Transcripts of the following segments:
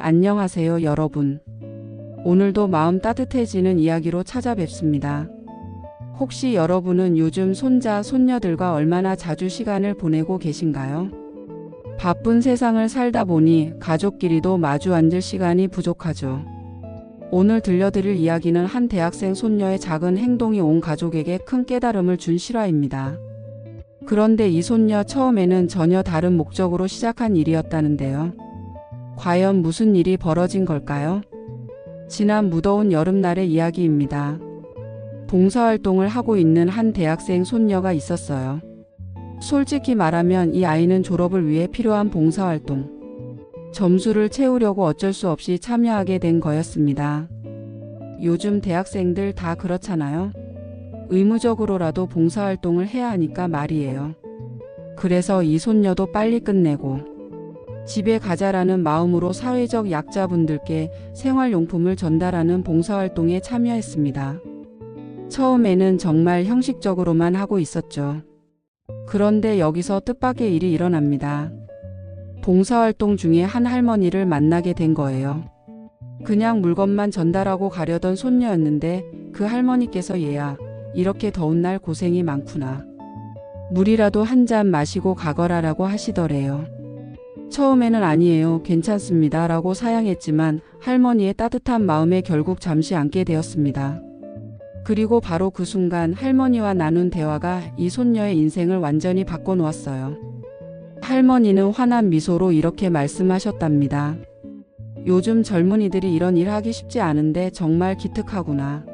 안녕하세요, 여러분. 오늘도 마음 따뜻해지는 이야기로 찾아뵙습니다. 혹시 여러분은 요즘 손자, 손녀들과 얼마나 자주 시간을 보내고 계신가요? 바쁜 세상을 살다 보니 가족끼리도 마주 앉을 시간이 부족하죠. 오늘 들려드릴 이야기는 한 대학생 손녀의 작은 행동이 온 가족에게 큰 깨달음을 준 실화입니다. 그런데 이 손녀 처음에는 전혀 다른 목적으로 시작한 일이었다는데요. 과연 무슨 일이 벌어진 걸까요? 지난 무더운 여름날의 이야기입니다. 봉사활동을 하고 있는 한 대학생 손녀가 있었어요. 솔직히 말하면 이 아이는 졸업을 위해 필요한 봉사활동, 점수를 채우려고 어쩔 수 없이 참여하게 된 거였습니다. 요즘 대학생들 다 그렇잖아요. 의무적으로라도 봉사활동을 해야 하니까 말이에요. 그래서 이 손녀도 빨리 끝내고 집에 가자라는 마음으로 사회적 약자분들께 생활용품을 전달하는 봉사활동에 참여했습니다. 처음에는 정말 형식적으로만 하고 있었죠. 그런데 여기서 뜻밖의 일이 일어납니다. 봉사활동 중에 한 할머니를 만나게 된 거예요. 그냥 물건만 전달하고 가려던 손녀였는데 그 할머니께서 얘야, 이렇게 더운 날 고생이 많구나. 물이라도 한 잔 마시고 가거라라고 하시더래요. 처음에는 아니에요, 괜찮습니다 라고 사양했지만 할머니의 따뜻한 마음에 결국 잠시 앉게 되었습니다. 그리고 바로 그 순간 할머니와 나눈 대화가 이 손녀의 인생을 완전히 바꿔놓았어요. 할머니는 환한 미소로 이렇게 말씀하셨답니다. 요즘 젊은이들이 이런 일 하기 쉽지 않은데 정말 기특하구나.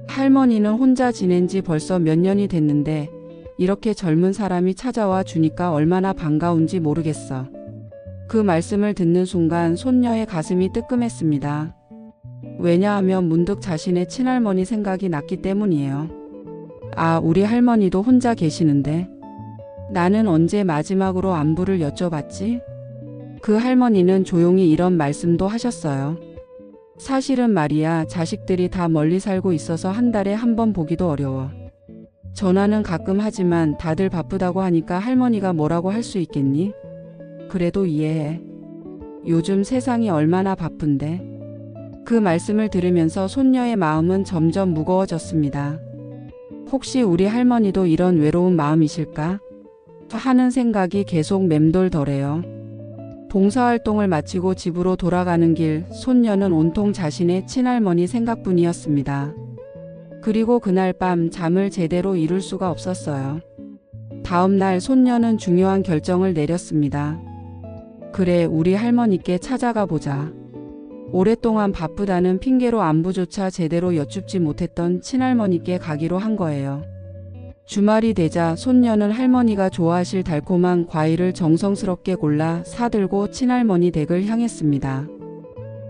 할머니는 혼자 지낸 지 벌써 몇 년이 됐는데 이렇게 젊은 사람이 찾아와 주니까 얼마나 반가운지 모르겠어. 그 말씀을 듣는 순간 손녀의 가슴이 뜨끔했습니다. 왜냐하면 문득 자신의 친할머니 생각이 났기 때문이에요. 아, 우리 할머니도 혼자 계시는데 나는 언제 마지막으로 안부를 여쭤봤지? 그 할머니는 조용히 이런 말씀도 하셨어요. 사실은 말이야, 자식들이 다 멀리 살고 있어서 한 달에 한 번 보기도 어려워. 전화는 가끔 하지만 다들 바쁘다고 하니까 할머니가 뭐라고 할 수 있겠니? 그래도 이해해. 요즘 세상이 얼마나 바쁜데. 그 말씀을 들으면서 손녀의 마음은 점점 무거워졌습니다. 혹시 우리 할머니도 이런 외로운 마음이실까? 하는 생각이 계속 맴돌더래요. 봉사활동을 마치고 집으로 돌아가는 길, 손녀는 온통 자신의 친할머니 생각뿐이었습니다. 그리고 그날 밤 잠을 제대로 이룰 수가 없었어요. 다음 날 손녀는 중요한 결정을 내렸습니다. 그래, 우리 할머니께 찾아가 보자. 오랫동안 바쁘다는 핑계로 안부조차 제대로 여쭙지 못했던 친할머니께 가기로 한 거예요. 주말이 되자 손녀는 할머니가 좋아하실 달콤한 과일을 정성스럽게 골라 사들고 친할머니 댁을 향했습니다.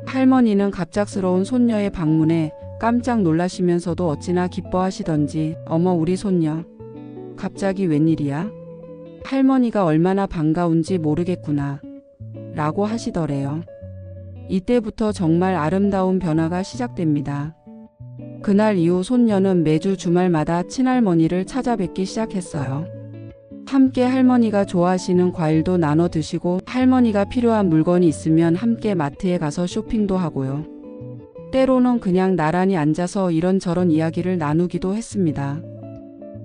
할머니는 갑작스러운 손녀의 방문에 깜짝 놀라시면서도 어찌나 기뻐하시던지, 어머 우리 손녀, 갑자기 웬일이야? 할머니가 얼마나 반가운지 모르겠구나 라고 하시더래요. 이때부터 정말 아름다운 변화가 시작됩니다. 그날 이후 손녀는 매주 주말마다 친할머니를 찾아뵙기 시작했어요. 함께 할머니가 좋아하시는 과일도 나눠 드시고 할머니가 필요한 물건이 있으면 함께 마트에 가서 쇼핑도 하고요. 때로는 그냥 나란히 앉아서 이런저런 이야기를 나누기도 했습니다.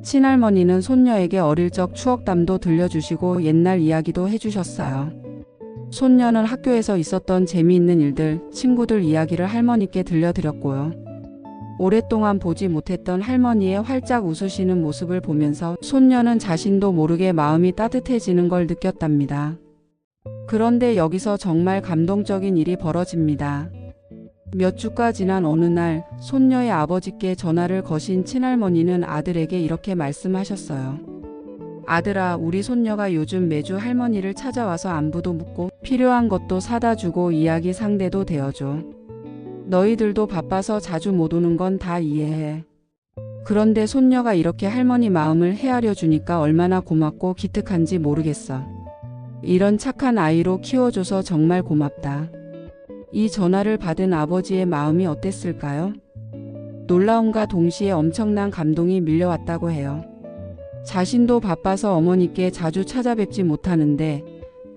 친할머니는 손녀에게 어릴 적 추억담도 들려주시고 옛날 이야기도 해주셨어요. 손녀는 학교에서 있었던 재미있는 일들, 친구들 이야기를 할머니께 들려드렸고요. 오랫동안 보지 못했던 할머니의 활짝 웃으시는 모습을 보면서 손녀는 자신도 모르게 마음이 따뜻해지는 걸 느꼈답니다. 그런데 여기서 정말 감동적인 일이 벌어집니다. 몇 주가 지난 어느 날 손녀의 아버지께 전화를 거신 친할머니는 아들에게 이렇게 말씀하셨어요. 아들아, 우리 손녀가 요즘 매주 할머니를 찾아와서 안부도 묻고 필요한 것도 사다 주고 이야기 상대도 되어줘. 너희들도 바빠서 자주 못 오는 건 다 이해해. 그런데 손녀가 이렇게 할머니 마음을 헤아려 주니까 얼마나 고맙고 기특한지 모르겠어. 이런 착한 아이로 키워줘서 정말 고맙다. 이 전화를 받은 아버지의 마음이 어땠을까요? 놀라움과 동시에 엄청난 감동이 밀려왔다고 해요. 자신도 바빠서 어머니께 자주 찾아뵙지 못하는데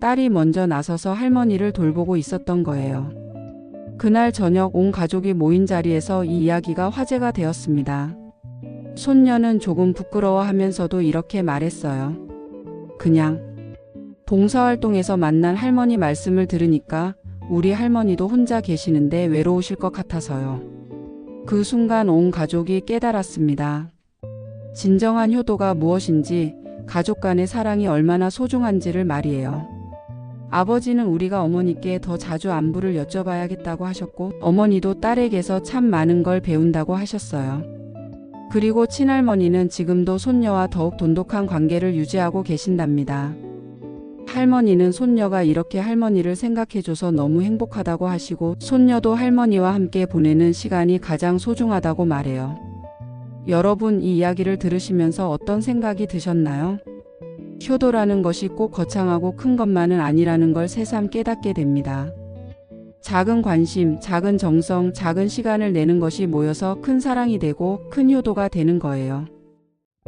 딸이 먼저 나서서 할머니를 돌보고 있었던 거예요. 그날 저녁 온 가족이 모인 자리에서 이 이야기가 화제가 되었습니다. 손녀는 조금 부끄러워하면서도 이렇게 말했어요. 그냥 봉사활동에서 만난 할머니 말씀을 들으니까 우리 할머니도 혼자 계시는데 외로우실 것 같아서요. 그 순간 온 가족이 깨달았습니다. 진정한 효도가 무엇인지, 가족 간의 사랑이 얼마나 소중한지를 말이에요. 아버지는 우리가 어머니께 더 자주 안부를 여쭤봐야겠다고 하셨고, 어머니도 딸에게서 참 많은 걸 배운다고 하셨어요. 그리고 친할머니는 지금도 손녀와 더욱 돈독한 관계를 유지하고 계신답니다. 할머니는 손녀가 이렇게 할머니를 생각해줘서 너무 행복하다고 하시고, 손녀도 할머니와 함께 보내는 시간이 가장 소중하다고 말해요. 여러분, 이 이야기를 들으시면서 어떤 생각이 드셨나요? 효도라는 것이 꼭 거창하고 큰 것만은 아니라는 걸 새삼 깨닫게 됩니다. 작은 관심, 작은 정성, 작은 시간을 내는 것이 모여서 큰 사랑이 되고 큰 효도가 되는 거예요.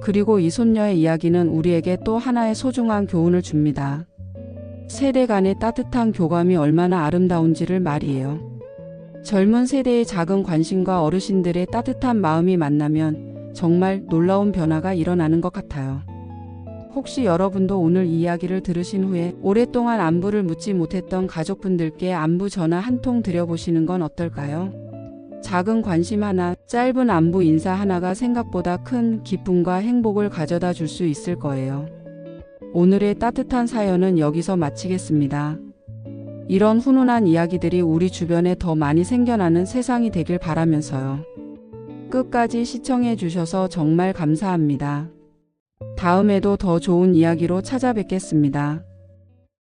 그리고 이 손녀의 이야기는 우리에게 또 하나의 소중한 교훈을 줍니다. 세대 간의 따뜻한 교감이 얼마나 아름다운지를 말이에요. 젊은 세대의 작은 관심과 어르신들의 따뜻한 마음이 만나면 정말 놀라운 변화가 일어나는 것 같아요. 혹시 여러분도 오늘 이 이야기를 들으신 후에 오랫동안 안부를 묻지 못했던 가족분들께 안부 전화 한 통 드려보시는 건 어떨까요? 작은 관심 하나, 짧은 안부 인사 하나가 생각보다 큰 기쁨과 행복을 가져다 줄 수 있을 거예요. 오늘의 따뜻한 사연은 여기서 마치겠습니다. 이런 훈훈한 이야기들이 우리 주변에 더 많이 생겨나는 세상이 되길 바라면서요. 끝까지 시청해 주셔서 정말 감사합니다. 다음에도 더 좋은 이야기로 찾아뵙겠습니다.